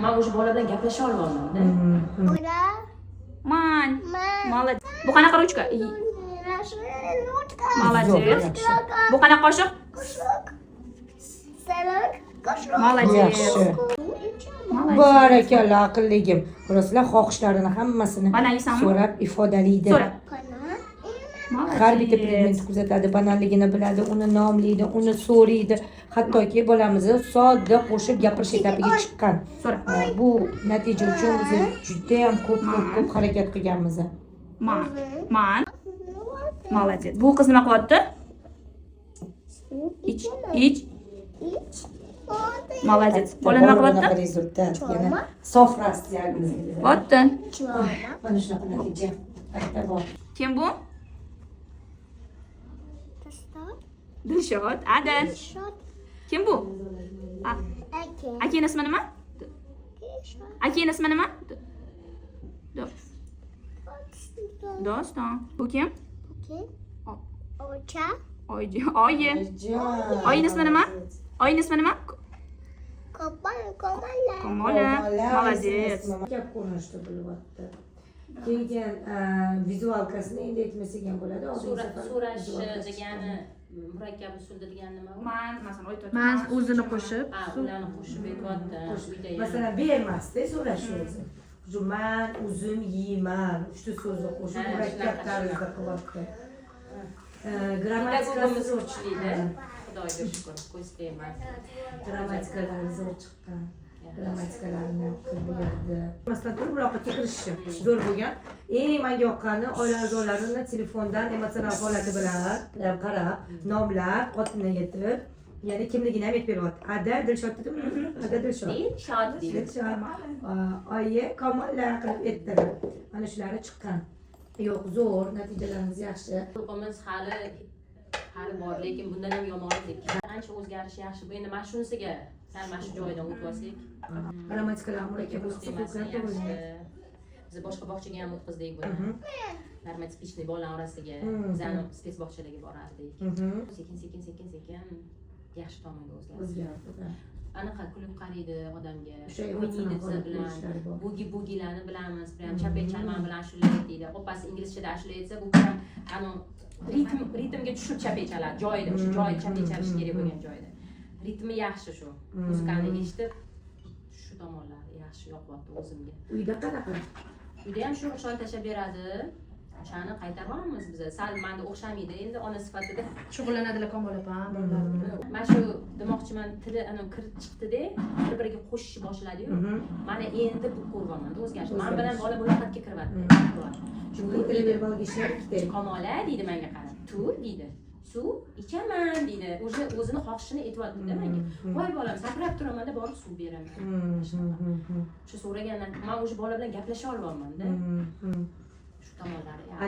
Men o'sha bola bilan gaplasha olmayman-da. Man. Молодец. Bu qanaqa ruchka? Молодец. Bu qanaqa qoshiq? Молодец. Barakalloh aqlligim. Ko'rasizlar, xohishlarini hammasini Banaysanmi? so'rab ifodalaydi. So'ra. Har bitta predmetni kuzatadi, banalligini biladi, uni nomlaydi, uni so'raydi. Hattoki bolamiz sodda qo'shib gapirish etapiga chiqqan. So'ra. Bu natija uchun biz juda ham ko'p harakat qilganmiz. Man. Молодец. Bu qiz nima qilyapti? Ich. Молодец. Bola nima qilyapti? Rezultat, yana sof rastlaymiz. Bo'pti. Mana shunaqa natija. Qayerda bor? Kim bu? Dilshod. Adil. Kim bu? Akaning ismi nima? Akaning ismi nima? Doston. Bu kim? Oyi. Oyining ismi nima? Oyining ismi nima? Kamola. Молодец. Gap ko'rinishda bo'lyapti. Keyin vizualkasini endi aytmasak ham bo'ladi. So'rash degani murakkab usulda degani nima? Masalan aytyapman. Men o'zini qo'shib, ularni qo'shib aytyapti. Masalan, bermasda so'rash o'zi. Man o'zim yeyman, uchta so'zni qo'shib murakkab tarzda qilyapti. Grammatikasi zo'r chiqdi. Xudoga shukr, qo'ysayman. Grammatikalar zo'r chiqqan. Grammatikalarni qilib berdi. Masalan, turib muloqotga kirishishi zo'r bo'lgan. Eng menga yoqqani oila a'zolarini telefondan emotsional holati bilan qarab, nomlab, xotini yetib, ya'ni kimligini ham aytib beryapti. Ada Dilshod dedimi? Ada Dilshod. Dilshod Dilshod. Oyi Kamolla qilib aytdilar. Mana shulari chiqqan. Yo'q, zo'r, natijalarimiz yaxshi. Xulqimiz hali bor, lekin bundan ham yomonlik. Ancha o'zgarish yaxshi. Bu endi mana shunisiga sal mana shu joydan o'tib olsak. Grammatikalar murakkab bo'lsa to'g'ri. Biz boshqa bog'chaga ham o'tkazdik buni. Normatipичный bolalar orasiga, bizani spets bog'chalarga borardik. Sekin yaxshi tomonga o'zgardi. Anaqa kulib qaraydi odamga. O'ynaydi bilan. Bugilarni bilamiz. Prям chapay-chalman bilan ashula deydi. Opasi inglizchada ashula aytsa, bu ham ano ritmga tushib chapay chaladi. Joyida, o'sha joyida chapay chalish kerak bo'lgan joyida. Ritmi yaxshi shu. Muzikani eshitib shu tomonlari yaxshi yoqyapti o'zimga. Uyda qanaqa? Uyda ham shu o'xshab tashlab beradi. O'shani qaytarib olamiz biz. Sal menda o'xshamaydi endi ona sifatida. shug'ullanadilar Kamol opa. Mana shu demoqchiman, tili ana kirib chiqdi-da, bir-biriga qo'shishni boshladi-yu. Mana endi bu ko'rganman, o'zgarish. Men bilan bola muloqotga kiryapti. Chunki televerbal ishlar ikkita. Kamola deydi menga qarab. Tur deydi. Suv ichaman deydi. O'zini xohishini aytyapti-da menga. Voy bolam, sakrab turaman-da, borib suv beraman. Shu so'ragandan men o'sha bola bilan gaplasha olmayman-da. Shu tomonlari yaxshi.